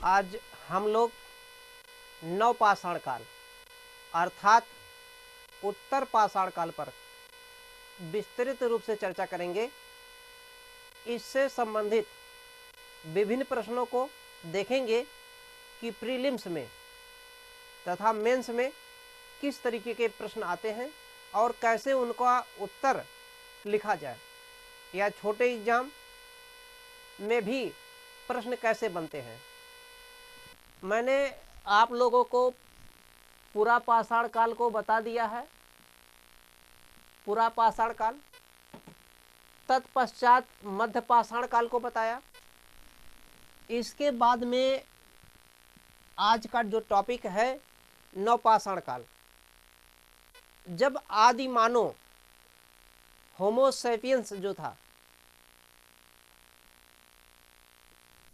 आज हम लोग नवपाषाण काल अर्थात उत्तर पाषाण काल पर विस्तृत रूप से चर्चा करेंगे। इससे संबंधित विभिन्न प्रश्नों को देखेंगे कि प्रीलिम्स में तथा मेंस में किस तरीके के प्रश्न आते हैं और कैसे उनका उत्तर लिखा जाए, या छोटे एग्जाम में भी प्रश्न कैसे बनते हैं। मैंने आप लोगों को पूरा पाषाण काल को बता दिया है, पूरा पाषाण काल। तत्पश्चात मध्य पाषाण काल को बताया। इसके बाद में आज का जो टॉपिक है नवपाषाण काल। जब आदि मानव होमो सैपियंस जो था,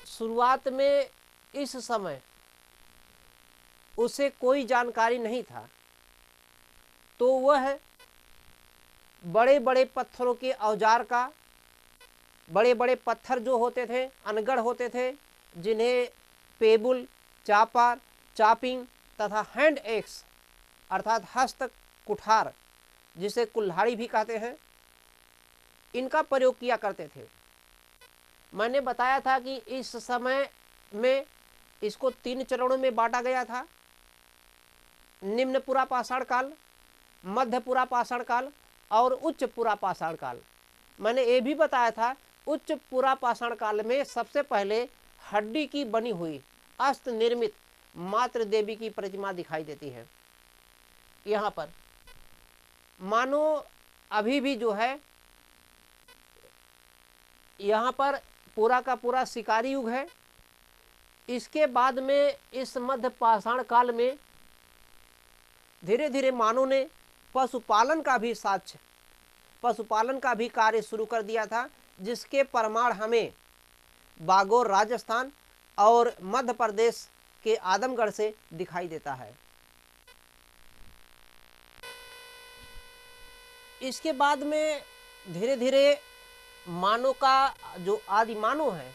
शुरुआत में इस समय उसे कोई जानकारी नहीं था, तो वह बड़े बड़े पत्थरों के औजार का, बड़े बड़े पत्थर जो होते थे, अनगढ़ होते थे, जिन्हें पेबुल, चापर, चापिंग तथा हैंड एक्स अर्थात हस्त कुठार, जिसे कुल्हाड़ी भी कहते हैं, इनका प्रयोग किया करते थे। मैंने बताया था कि इस समय में इसको 3 चरणों में बांटा गया था: निम्न पुरा पाषाण काल, मध्य पुरा पाषाण काल और उच्च पुरा पाषाण काल। मैंने ये भी बताया था उच्च पुरा पाषाण काल में सबसे पहले हड्डी की बनी हुई अस्त निर्मित मातृ देवी की प्रतिमा दिखाई देती है। यहाँ पर मानो अभी भी जो है यहाँ पर पूरा का पूरा शिकारी युग है। इसके बाद में इस मध्य पाषाण काल में धीरे धीरे मानव ने पशुपालन का भी कार्य शुरू कर दिया था, जिसके प्रमाण हमें बागोर राजस्थान और मध्य प्रदेश के आदमगढ़ से दिखाई देता है। इसके बाद में धीरे धीरे मानव का जो आदि मानव है,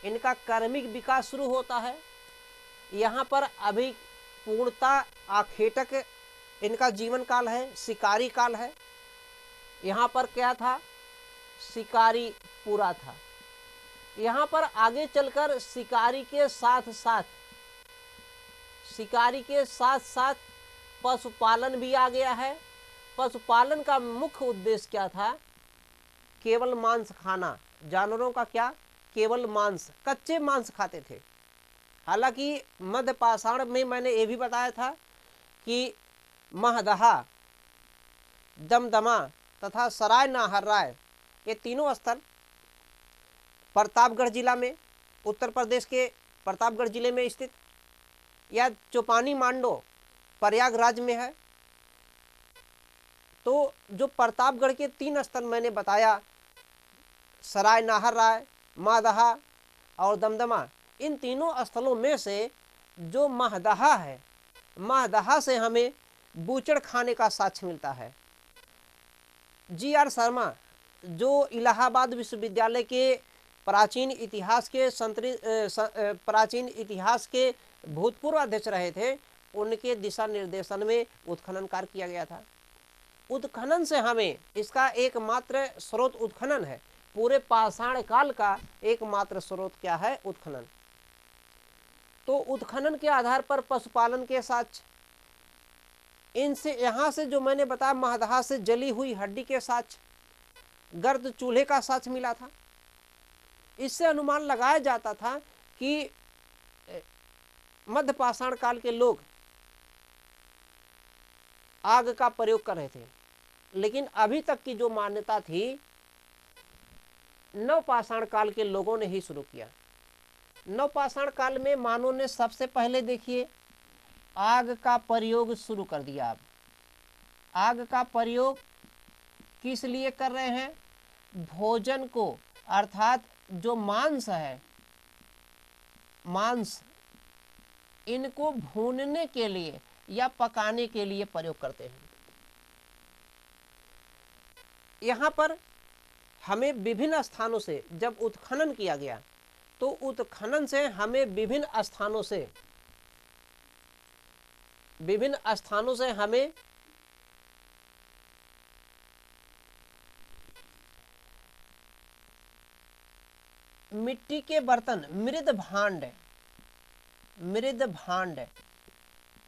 इनका कार्मिक विकास शुरू होता है। यहाँ पर अभी पूर्णतः आखेटक इनका जीवन काल है, शिकारी काल है। यहाँ पर क्या था? शिकारी पूरा था। यहाँ पर आगे चलकर शिकारी के साथ साथ पशुपालन भी आ गया है। पशुपालन का मुख्य उद्देश्य क्या था? केवल मांस खाना। जानवरों का क्या? केवल मांस, कच्चे मांस खाते थे। हालांकि मध्य पाषाण में मैंने ये भी बताया था कि महदहा, दमदमा तथा सराय नाहरराय, ये तीनों स्थल प्रतापगढ़ जिला में, उत्तर प्रदेश के प्रतापगढ़ जिले में स्थित, या चौपानी मांडो प्रयागराज में है। तो जो प्रतापगढ़ के 3 स्थल मैंने बताया, सराय नाहरराय, महदहा और दमदमा, इन तीनों स्थलों में से जो महदहा है, महदहा से हमें बूचड़ खाने का साक्ष्य मिलता है। जी.आर. शर्मा, जो इलाहाबाद विश्वविद्यालय के प्राचीन इतिहास के भूतपूर्व अध्यक्ष रहे थे, उनके दिशा निर्देशन में उत्खनन कार्य किया गया था। उत्खनन से हमें इसका एकमात्र स्रोत उत्खनन है। पूरे पाषाण काल का एकमात्र स्रोत क्या है? उत्खनन। तो उत्खनन के आधार पर पशुपालन के साक्ष्य, इनसे यहाँ से जो मैंने बताया महदहा से जली हुई हड्डी के साक्ष्य, गर्द चूल्हे का साक्ष्य मिला था। इससे अनुमान लगाया जाता था कि मध्य पाषाण काल के लोग आग का प्रयोग कर रहे थे। लेकिन अभी तक की जो मान्यता थी, नवपाषाण काल के लोगों ने ही शुरू किया। नवपाषाण काल में मानव ने सबसे पहले देखिए आग का प्रयोग शुरू कर दिया। अब आग का प्रयोग किस लिए कर रहे हैं? भोजन को, अर्थात जो मांस है, मांस, इनको भूनने के लिए या पकाने के लिए प्रयोग करते हैं। यहाँ पर हमें विभिन्न स्थानों से जब उत्खनन किया गया तो उत्खनन से हमें विभिन्न स्थानों से हमें मिट्टी के बर्तन, मृद भांड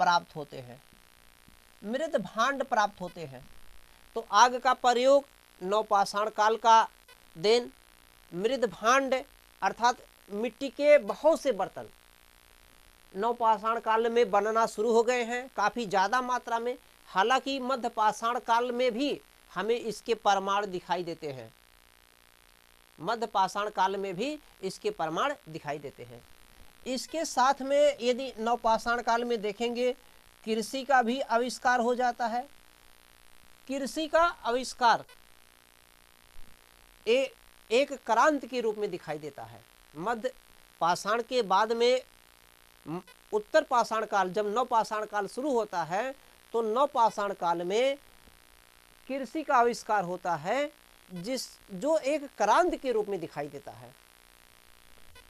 प्राप्त होते हैं। तो आग का प्रयोग नवपाषाण काल का देन, मृद भांड अर्थात मिट्टी के बहुत से बर्तन नवपाषाण काल में बनना शुरू हो गए हैं, काफ़ी ज़्यादा मात्रा में। हालांकि मध्यपाषाण काल में भी हमें इसके प्रमाण दिखाई देते हैं, मध्यपाषाण काल में भी इसके प्रमाण दिखाई देते हैं। इसके साथ में यदि नवपाषाण काल में देखेंगे, कृषि का भी आविष्कार हो जाता है। कृषि का आविष्कार एक क्रांति के रूप में दिखाई देता है। मध्य पाषाण के बाद में उत्तर पाषाण काल, जब नवपाषाण काल शुरू होता है तो नवपाषाण काल में कृषि का आविष्कार होता है, जो एक क्रांति के रूप में दिखाई देता है,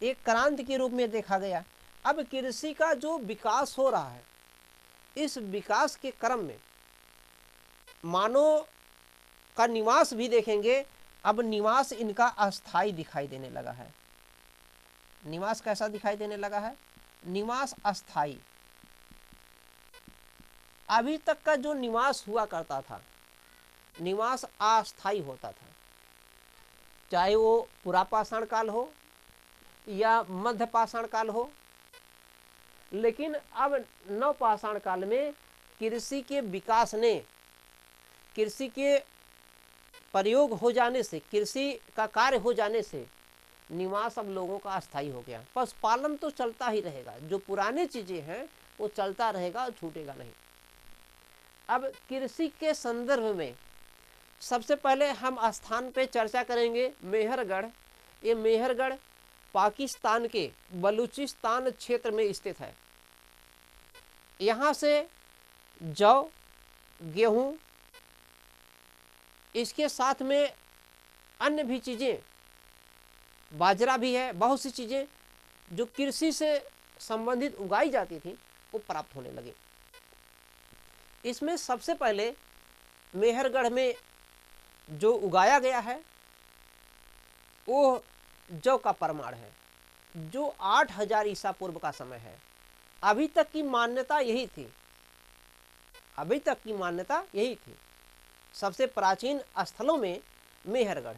एक क्रांति के रूप में देखा गया। अब कृषि का जो विकास हो रहा है, इस विकास के क्रम में मानव का निवास भी देखेंगे। अब निवास इनका अस्थाई दिखाई देने लगा है। निवास कैसा दिखाई देने लगा है? निवास अस्थाई। अभी तक का जो निवास हुआ करता था, निवास अस्थाई होता था, चाहे वो पुरापाषाण काल हो या मध्यपाषाण काल हो। लेकिन अब नवपाषाण काल में कृषि के विकास ने, कृषि के प्रयोग हो जाने से, कृषि का कार्य हो जाने से निवास अब लोगों का अस्थायी हो गया। पशुपालन तो चलता ही रहेगा, जो पुरानी चीजें हैं वो चलता रहेगा और छूटेगा नहीं। अब कृषि के संदर्भ में सबसे पहले हम स्थान पे चर्चा करेंगे मेहरगढ़। ये मेहरगढ़ पाकिस्तान के बलूचिस्तान क्षेत्र में स्थित है। यहाँ से जौ, गेहूँ, इसके साथ में अन्य भी चीज़ें, बाजरा भी है, बहुत सी चीज़ें जो कृषि से संबंधित उगाई जाती थी वो प्राप्त होने लगी। इसमें सबसे पहले मेहरगढ़ में जो उगाया गया है वो जौ का प्रमाण है, जो 8000 ईसा पूर्व का समय है। अभी तक की मान्यता यही थी, अभी तक की मान्यता यही थी। सबसे प्राचीन स्थलों में मेहरगढ़।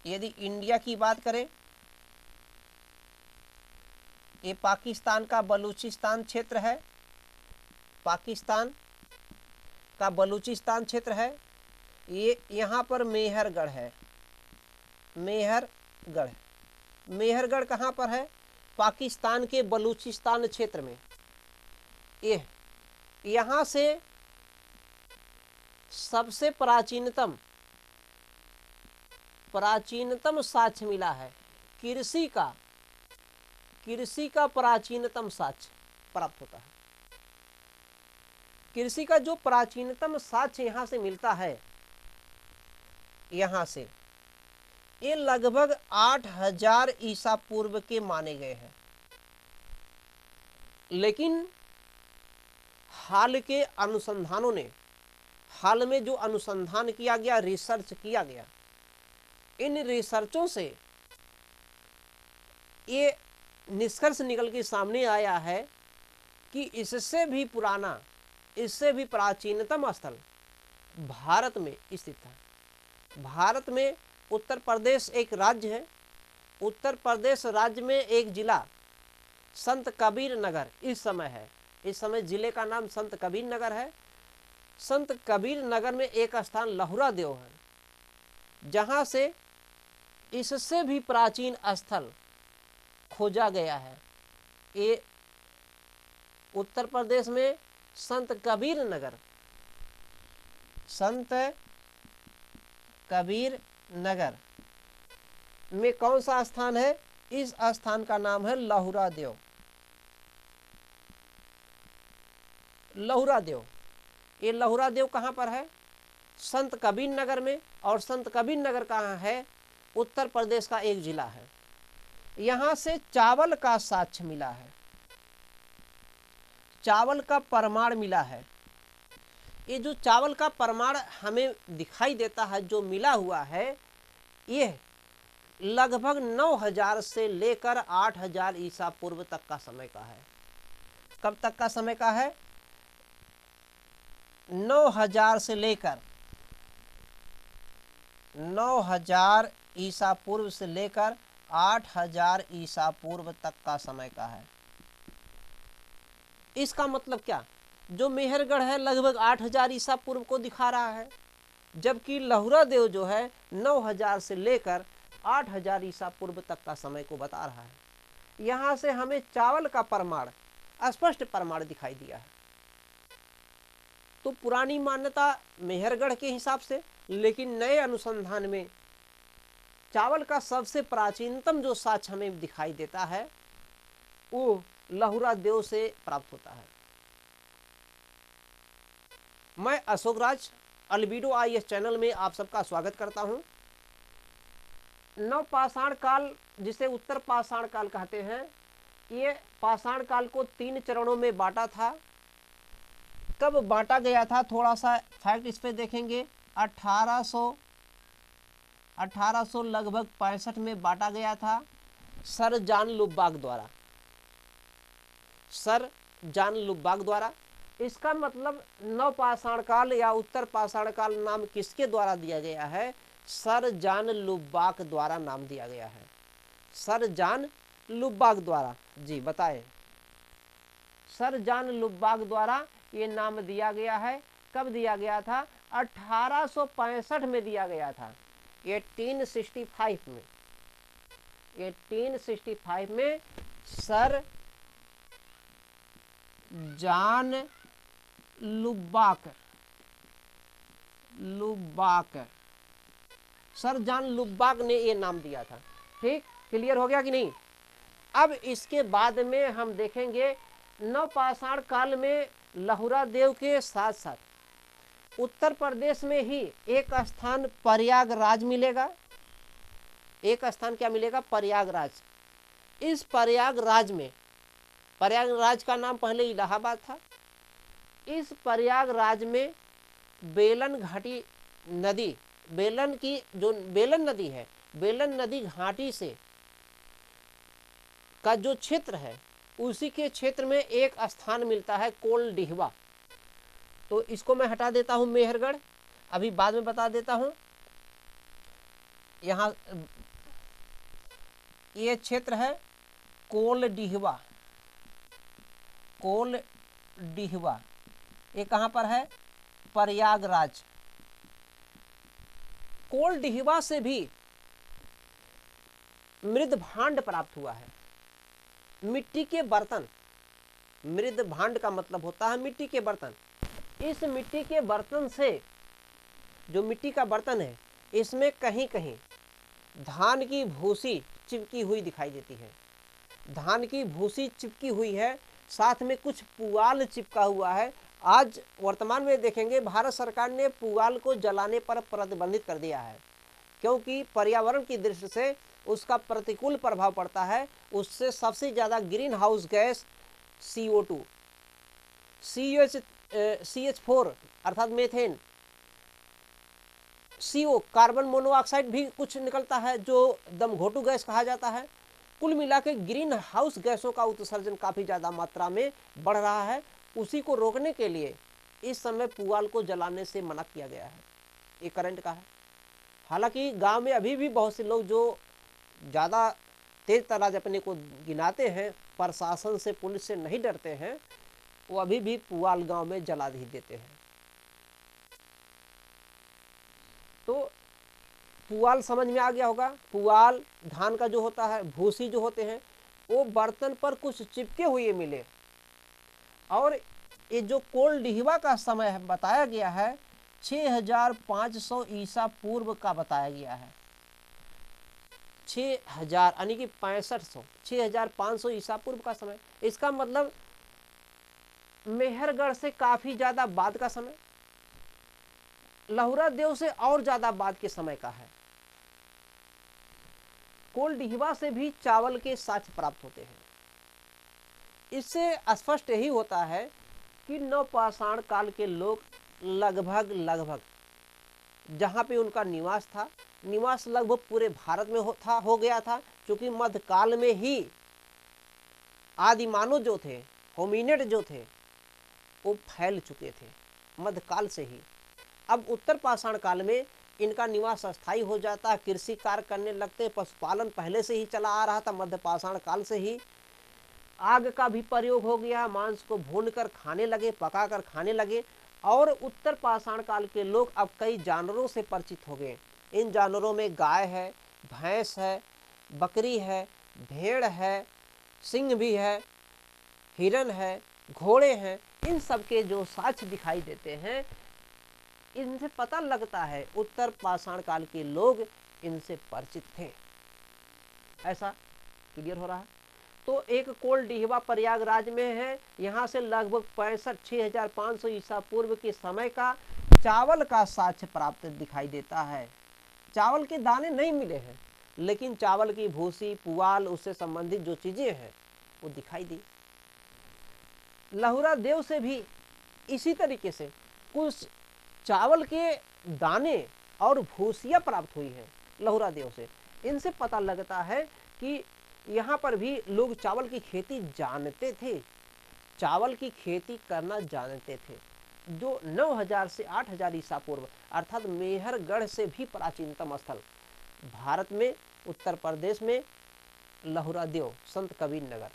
यदि इंडिया की बात करें, ये पाकिस्तान का बलूचिस्तान क्षेत्र है, पाकिस्तान का बलूचिस्तान क्षेत्र है। ये यहाँ पर मेहरगढ़ है। मेहरगढ़, मेहरगढ़ कहाँ पर है? पाकिस्तान के बलूचिस्तान क्षेत्र में। ये यहाँ से सबसे प्राचीनतम साक्ष्य मिला है। कृषि का प्राचीनतम साक्ष्य प्राप्त होता है। कृषि का जो प्राचीनतम साक्ष्य यहाँ से मिलता है, यहाँ से ये लगभग 8000 ईसा पूर्व के माने गए हैं। लेकिन हाल के अनुसंधानों ने, हाल में जो अनुसंधान किया गया, रिसर्च किया गया, इन रिसर्चों से ये निष्कर्ष निकल के सामने आया है कि इससे भी पुराना, इससे भी प्राचीनतम स्थल भारत में स्थित है। भारत में उत्तर प्रदेश एक राज्य है। उत्तर प्रदेश राज्य में एक जिला संत कबीर नगर इस समय है। इस समय जिले का नाम संत कबीर नगर है। संत कबीर नगर में एक स्थान लहुरा देव है, जहाँ से इससे भी प्राचीन स्थल खोजा गया है। ये उत्तर प्रदेश में संत कबीर नगर, संत कबीर नगर में कौन सा स्थान है? इस स्थान का नाम है लहुरा देव। लहुरा देव, ये लहुरा देव कहाँ पर है? संत कबीर नगर में। और संत कबीर नगर कहाँ है? उत्तर प्रदेश का एक जिला है। यहाँ से चावल का साक्ष्य मिला है, चावल का प्रमाण मिला है। ये जो चावल का प्रमाण हमें दिखाई देता है, जो मिला हुआ है, ये लगभग 9000 से लेकर 8000 ईसा पूर्व तक का समय का है। कब तक का समय का है? 9000 से लेकर 9000 ईसा पूर्व से लेकर 8000 ईसा पूर्व तक का समय का है। इसका मतलब क्या? जो मेहरगढ़ है लगभग 8000 ईसा पूर्व को दिखा रहा है, जबकि लहुरा देव जो है 9000 से लेकर 8000 ईसा पूर्व तक का समय को बता रहा है। यहाँ से हमें चावल का प्रमाण, स्पष्ट प्रमाण दिखाई दिया है। तो पुरानी मान्यता मेहरगढ़ के हिसाब से, लेकिन नए अनुसंधान में चावल का सबसे प्राचीनतम जो साक्ष्य हमें दिखाई देता है वो लहुरा देव से प्राप्त होता है। मैं Ashok Raj albedo IAS channel में आप सबका स्वागत करता हूं। नवपाषाण काल, जिसे उत्तर पाषाण काल कहते हैं, ये पाषाण काल को 3 चरणों में बांटा था। कब बांटा गया था, थोड़ा सा फैक्ट इस पे देखेंगे। 1800 लगभग 65 में बांटा गया था सर जॉन लुबाक द्वारा। सर जॉन लुबाक द्वारा। इसका मतलब नवपाषाण काल या उत्तर पाषाण काल नाम किसके द्वारा दिया गया है? सर जॉन लुबाक द्वारा नाम दिया गया है। सर जॉन लुबाक द्वारा, जी बताएं। सर जॉन लुबाक द्वारा ये नाम दिया गया है। कब दिया गया था? 1865 में दिया गया था। 1865 में, 1865 में सर जॉन लुबाक, सर जॉन लुबाक ने ये नाम दिया था। ठीक, क्लियर हो गया कि नहीं? अब इसके बाद में हम देखेंगे नवपाषाण काल में लहुरा देव के साथ साथ उत्तर प्रदेश में ही एक स्थान प्रयागराज मिलेगा। एक स्थान क्या मिलेगा? प्रयागराज। इस प्रयागराज में, प्रयागराज का नाम पहले इलाहाबाद था। इस प्रयागराज में बेलन घाटी नदी, बेलन की जो बेलन नदी है, बेलन नदी घाटी से का जो क्षेत्र है, उसी के क्षेत्र में एक स्थान मिलता है कोलडिहवा। तो इसको मैं हटा देता हूं मेहरगढ़, अभी बाद में बता देता हूं। यहाँ ये क्षेत्र है कोलडिहवा। कोलडिहवा ये कहाँ पर है? प्रयागराज। कोलडिहवा से भी मृद भांड प्राप्त हुआ है, मिट्टी के बर्तन। मृद भांड का मतलब होता है मिट्टी के बर्तन। इस मिट्टी के बर्तन से, जो मिट्टी का बर्तन है, इसमें कहीं कहीं धान की भूसी चिपकी हुई दिखाई देती है। धान की भूसी चिपकी हुई है, साथ में कुछ पुआल चिपका हुआ है। आज वर्तमान में देखेंगे भारत सरकार ने पुआल को जलाने पर प्रतिबंधित कर दिया है, क्योंकि पर्यावरण की दृष्टि से उसका प्रतिकूल प्रभाव पड़ता है। उससे सबसे ज़्यादा green house gas CO2, CH4 अर्थात मेथेन, CO कार्बन मोनोऑक्साइड भी कुछ निकलता है, जो दमघोटू गैस कहा जाता है। कुल मिला के ग्रीन हाउस गैसों का उत्सर्जन काफ़ी ज़्यादा मात्रा में बढ़ रहा है। उसी को रोकने के लिए इस समय पुआल को जलाने से मना किया गया है। ये करंट का है। हालांकि गांव में अभी भी बहुत से लोग जो ज़्यादा तेज तराज अपने को गिनाते हैं, प्रशासन से, पुलिस से नहीं डरते हैं, वो अभी भी पुआल गांव में जला ही देते हैं। तो पुआल समझ में आ गया होगा। पुआल धान का जो होता है, भूसी जो होते हैं, वो बर्तन पर कुछ चिपके हुए मिले। और ये जो कोलडिहवा का समय है बताया गया है 6500 ईसा पूर्व का बताया गया है। 6000 यानी कि 6500, 6500 ईसा पूर्व का समय। इसका मतलब मेहरगढ़ से काफी ज्यादा बाद का समय। लहुरा देव से और ज्यादा बाद के समय का है। कोलडिहिवा से भी चावल के साक्ष्य प्राप्त होते हैं। इससे स्पष्ट यही होता है कि नवपाषाण काल के लोग लगभग जहाँ पे उनका निवास था, निवास लगभग पूरे भारत में हो गया था, क्योंकि मध्यकाल में ही आदिमानव जो थे, होमिनिड जो थे, वो फैल चुके थे मध्यकाल से ही। अब उत्तर पाषाण काल में इनका निवास अस्थायी हो जाता है, कृषि कार्य करने लगते, पशुपालन पहले से ही चला आ रहा था मध्य पाषाण काल से ही। आग का भी प्रयोग हो गया, मांस को भून कर खाने लगे, पका कर खाने लगे। और उत्तर पाषाण काल के लोग अब कई जानवरों से परिचित हो गए। इन जानवरों में गाय है, भैंस है, बकरी है, भेड़ है, सिंह भी है, हिरन है, घोड़े हैं। इन सब के जो साक्ष्य दिखाई देते हैं, इनसे पता लगता है उत्तर पाषाण काल के लोग इनसे परिचित थे। ऐसा क्लियर हो रहा है। तो एक कोलडिहिवा प्रयागराज में है, यहाँ से लगभग 6500 ईसा पूर्व के समय का चावल का साक्ष्य प्राप्त दिखाई देता है। चावल के दाने नहीं मिले हैं, लेकिन चावल की भूसी, पुआल, उससे संबंधित जो चीजें हैं वो दिखाई दी। लहुरा देव से भी इसी तरीके से कुछ चावल के दाने और भूसियाँ प्राप्त हुई हैं लहुरा देव से। इनसे पता लगता है कि यहाँ पर भी लोग चावल की खेती जानते थे, चावल की खेती करना जानते थे, जो 9000 से 8000 ईसा पूर्व अर्थात मेहरगढ़ से भी प्राचीनतम स्थल भारत में उत्तर प्रदेश में लहुरा देव, संत कबीर नगर।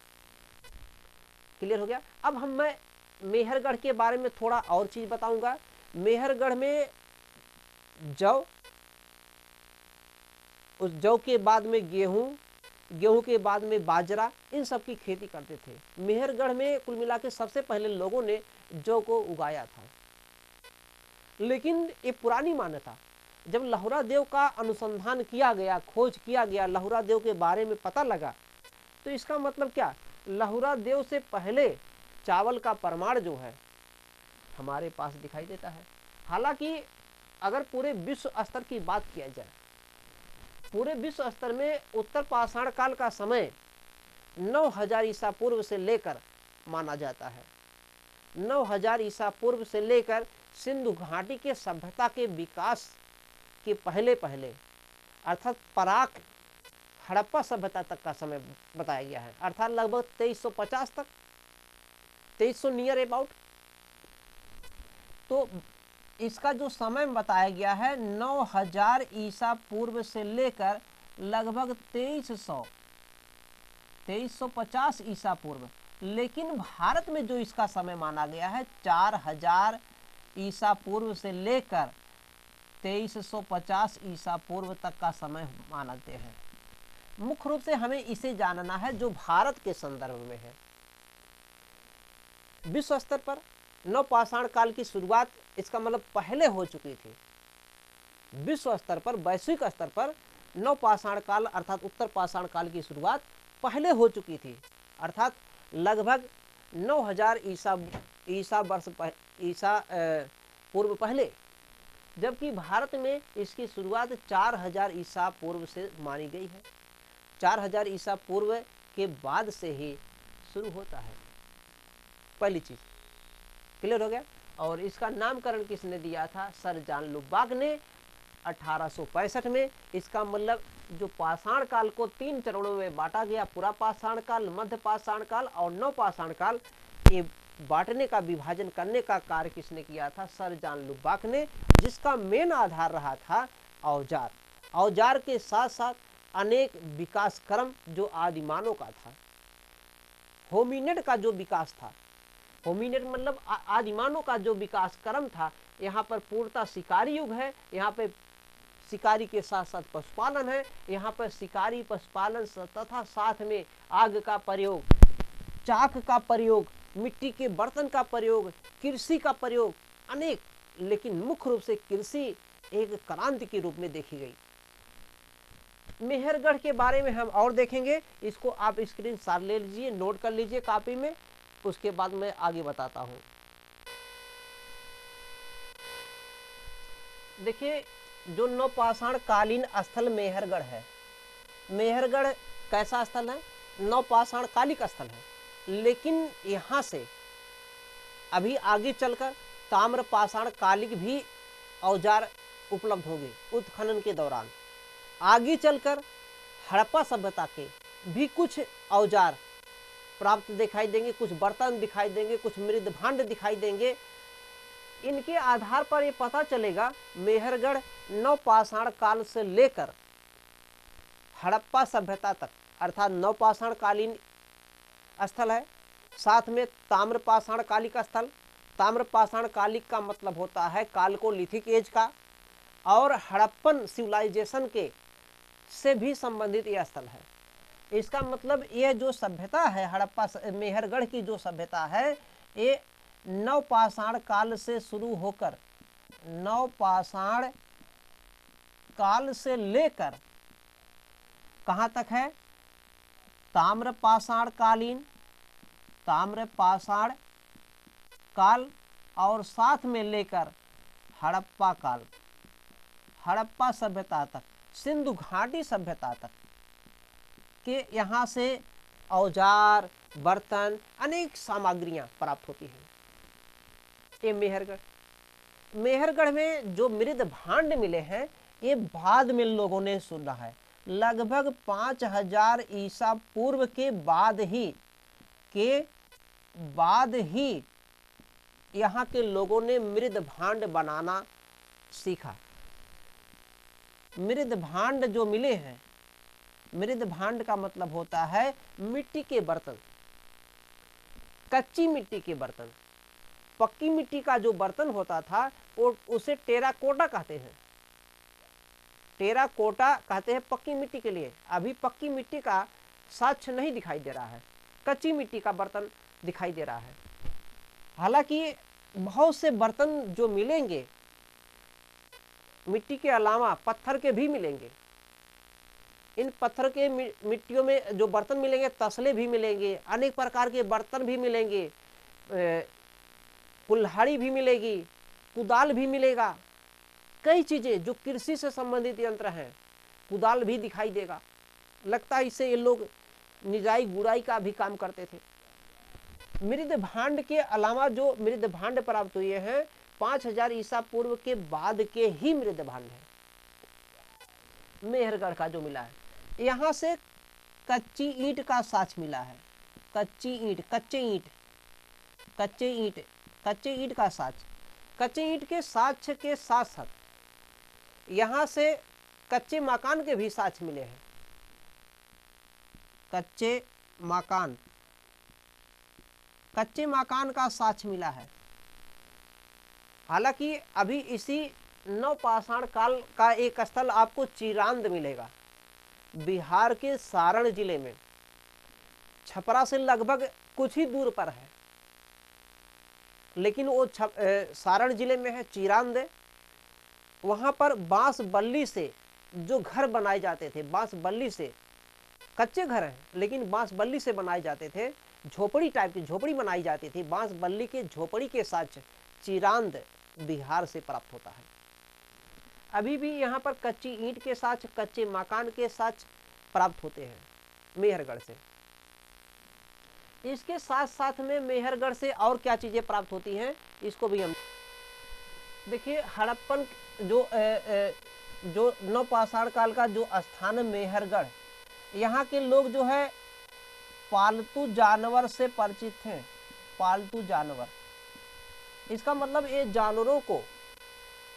क्लियर हो गया। अब मैं मेहरगढ़ के बारे में थोड़ा और चीज बताऊंगा। मेहरगढ़ में जौ, उस जौ के बाद में गेहूं, गेहूं के बाद में बाजरा, इन सब की खेती करते थे। मेहरगढ़ में कुल मिला के सबसे पहले लोगों ने जौ को उगाया था। लेकिन ये पुरानी मान्यता, जब लहुरा देव का अनुसंधान किया गया, खोज किया गया, लहुरा देव के बारे में पता लगा, तो इसका मतलब क्या, लहुरा देव से पहले चावल का प्रमाण जो है हमारे पास दिखाई देता है। हालांकि अगर पूरे विश्व स्तर की बात किया जाए, पूरे विश्व स्तर में उत्तर पाषाण काल का समय 9000 ईसा पूर्व से लेकर माना जाता है। 9000 ईसा पूर्व से लेकर सिंधु घाटी के सभ्यता के विकास के पहले पहले अर्थात पराक हड़प्पा सभ्यता तक का समय बताया गया है, अर्थात लगभग 2350 तक, 2300 नियर अबाउट। तो इसका जो समय बताया गया है 9000 ईसा पूर्व से लेकर लगभग 2350 ईसा पूर्व। लेकिन भारत में जो इसका समय माना गया है 4000 ईसा पूर्व से लेकर 2350 ईसा पूर्व तक का समय मानते हैं। मुख्य रूप से हमें इसे जानना है जो भारत के संदर्भ में है। विश्व स्तर पर नवपाषाण काल की शुरुआत इसका मतलब पहले हो चुकी थी। विश्व स्तर पर, वैश्विक स्तर पर नवपाषाण काल अर्थात उत्तर पाषाण काल की शुरुआत पहले हो चुकी थी, अर्थात लगभग 9000 ईसा पूर्व पहले, जबकि भारत में इसकी शुरुआत 4000 ईसा पूर्व से मानी गई है। 4000 ईसा पूर्व के बाद से ही शुरू होता है। पहली चीज क्लियर हो गया। और इसका नामकरण किसने दिया था, सर जॉन लुबाक ने 1865 में। इसका मतलब जो पाषाण काल को 3 चरणों में बांटा गया, पूरा पाषाण काल, मध्य पाषाण काल और नवपाषाण काल, ये बांटने का, विभाजन करने का कार्य किसने किया था, सर जॉन लुबाक ने, जिसका मेन आधार रहा था औजार। औजार के साथ साथ अनेक विकास क्रम जो आदिमानव का था, होमिनिड का जो विकास था, होमिनिड मतलब आदिमानव का जो विकास क्रम था, यहाँ पर पूर्णतः शिकारी युग है। यहाँ पे शिकारी के साथ साथ पशुपालन है। यहाँ पर शिकारी, पशुपालन तथा साथ में आग का प्रयोग, चाक का प्रयोग, मिट्टी के बर्तन का प्रयोग, कृषि का प्रयोग अनेक, लेकिन मुख्य रूप से कृषि एक क्रांति के रूप में देखी गई। मेहरगढ़ के बारे में हम और देखेंगे, इसको आप स्क्रीन शॉट ले लीजिए, नोट कर लीजिए कॉपी में, उसके बाद मैं आगे बताता हूं। देखिए, जो नवपाषाण कालीन स्थल मेहरगढ़ है, मेहरगढ़ कैसा स्थल है? नवपाषाण कालिक स्थल है। लेकिन यहाँ से अभी आगे चलकर ताम्रपाषाण कालिक भी औजार उपलब्ध होंगे उत्खनन के दौरान। आगे चलकर हड़प्पा सभ्यता के भी कुछ औजार प्राप्त दिखाई देंगे, कुछ बर्तन दिखाई देंगे, कुछ मृद भांड दिखाई देंगे। इनके आधार पर ये पता चलेगा मेहरगढ़ नवपाषाण काल से लेकर हड़प्पा सभ्यता तक, अर्थात नवपाषाण कालीन स्थल है, साथ में ताम्रपाषाण कालिक स्थल। ताम्रपाषाण कालिक का मतलब होता है कालकोलिथिक एज का, और हड़प्पन सिविलाइजेशन के से भी संबंधित यह स्थल है। इसका मतलब यह जो सभ्यता है हड़प्पा मेहरगढ़ की जो सभ्यता है, ये नवपाषाण काल से शुरू होकर नवपाषाण काल से लेकर कहाँ तक है? ताम्रपाषाण कालीन, ताम्रपाषाण काल, और साथ में लेकर हड़प्पा काल, हड़प्पा सभ्यता तक, सिंधु घाटी सभ्यता तक के यहाँ से औजार, बर्तन, अनेक सामग्रियां प्राप्त होती हैं। ये मेहरगढ़ में जो मृद भांड मिले हैं, ये बाद में लोगों ने सुना है। लगभग 5000 ईसा पूर्व के बाद ही यहाँ के लोगों ने मृद भांड बनाना सीखा। मृद भांड जो मिले हैं, मृद भांड का मतलब होता है मिट्टी के बर्तन, कच्ची मिट्टी के बर्तन। पक्की मिट्टी का जो बर्तन होता था वो उसे टेराकोटा कहते हैं। टेराकोटा कहते हैं पक्की मिट्टी के लिए। अभी पक्की मिट्टी का साक्ष्य नहीं दिखाई दे रहा है, कच्ची मिट्टी का बर्तन दिखाई दे रहा है। हालांकि बहुत से बर्तन जो मिलेंगे मिट्टी के अलावा पत्थर के भी मिलेंगे। इन पत्थर के मिट्टियों में जो बर्तन मिलेंगे, तसले भी मिलेंगे, अनेक प्रकार के बर्तन भी मिलेंगे, कुल्हाड़ी भी मिलेगी, कुदाल भी मिलेगा, कई चीजें जो कृषि से संबंधित यंत्र हैं, कुदाल भी दिखाई देगा। लगता है इससे ये लोग निजाई गुड़ाई का भी काम करते थे। मृद भांड के अलावा जो मृद भांड प्राप्त हुए हैं 5000 ईसा पूर्व के बाद के ही मृद भांड है मेहरगढ़ का जो मिला है। यहाँ से कच्ची ईंट का साक्ष्य मिला है। कच्ची ईंट, कच्चे ईंट का साक्ष्य। कच्चे ईंट के साक्ष्य के साथ साथ यहाँ से कच्चे मकान के भी साक्ष्य मिले हैं। कच्चे मकान का साक्ष्य मिला है। हालांकि अभी इसी नवपाषाण काल का एक स्थल आपको चिरांद मिलेगा, बिहार के सारण जिले में, छपरा से लगभग कुछ ही दूर पर है, लेकिन वो सारण जिले में है, चिरांद। वहां पर बांस बल्ली से जो घर बनाए जाते थे, बांस बल्ली से, कच्चे घर हैं लेकिन बांस बल्ली से बनाए जाते थे, झोपड़ी टाइप की झोपड़ी बनाई जाती थी, बांस बल्ली के झोपड़ी के साथ चिरांद बिहार से प्राप्त होता है। अभी भी यहाँ पर कच्ची ईंट के साथ, कच्चे मकान के साथ प्राप्त होते हैं मेहरगढ़ से। इसके साथ साथ में मेहरगढ़ से और क्या चीजें प्राप्त होती हैं, इसको भी हम देखिए। हड़प्पन जो नवपाषाण काल का जो स्थान मेहरगढ़, यहाँ के लोग जो है पालतू जानवर से परिचित थे। पालतू जानवर, इसका मतलब ये जानवरों को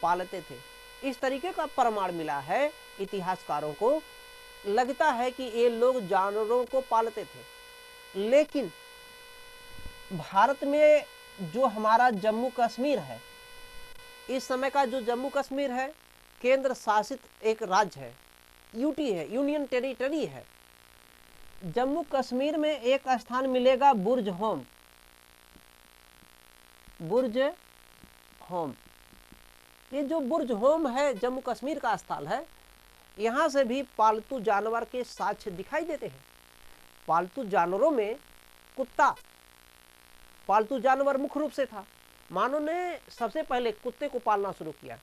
पालते थे। इस तरीके का प्रमाण मिला है इतिहासकारों को। लगता है कि ये लोग जानवरों को पालते थे। लेकिन भारत में जो हमारा जम्मू कश्मीर है, इस समय का जो जम्मू कश्मीर है, केंद्र शासित एक राज्य है, यूटी है, यूनियन टेरिटरी है। जम्मू कश्मीर में एक स्थान मिलेगा बुर्ज होम। ये जो बुर्ज होम है जम्मू कश्मीर का स्थल है, यहाँ से भी पालतू जानवर के साक्ष्य दिखाई देते हैं। पालतू जानवरों में कुत्ता पालतू जानवर मुख्य रूप से था। मानव ने सबसे पहले कुत्ते को पालना शुरू किया।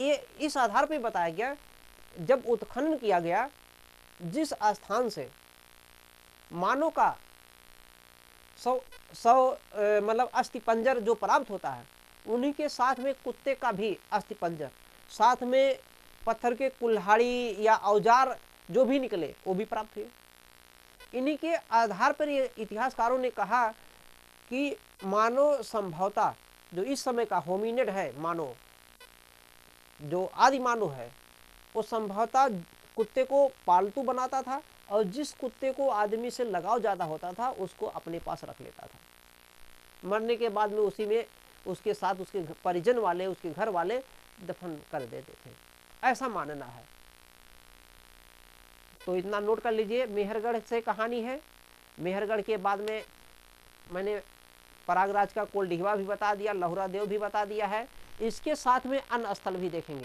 ये इस आधार पर बताया गया, जब उत्खनन किया गया, जिस स्थान से मानव का 100 मतलब अस्थिपंजर जो प्राप्त होता है, उन्हीं के साथ में कुत्ते का भी अस्थिपंजर, साथ में पत्थर के कुल्हाड़ी या औजार जो भी निकले वो भी प्राप्त हुए। इन्हीं के आधार पर ये इतिहासकारों ने कहा कि मानव संभवतः जो इस समय का होमिनिड है, मानव जो आदि मानव है, वो संभवतः कुत्ते को पालतू बनाता था और जिस कुत्ते को आदमी से लगाव ज़्यादा होता था उसको अपने पास रख लेता था। मरने के बाद में उसी में उसके साथ उसके परिजन वाले, उसके घर वाले दफन कर देते थे, ऐसा मानना है। तो इतना नोट कर लीजिए, मेहरगढ़ से कहानी है। मेहरगढ़ के बाद में मैंने प्रयागराज का कोल डिहवा भी बता दिया, लहुरा देव भी बता दिया है। इसके साथ में अन्य स्थल भी देखेंगे।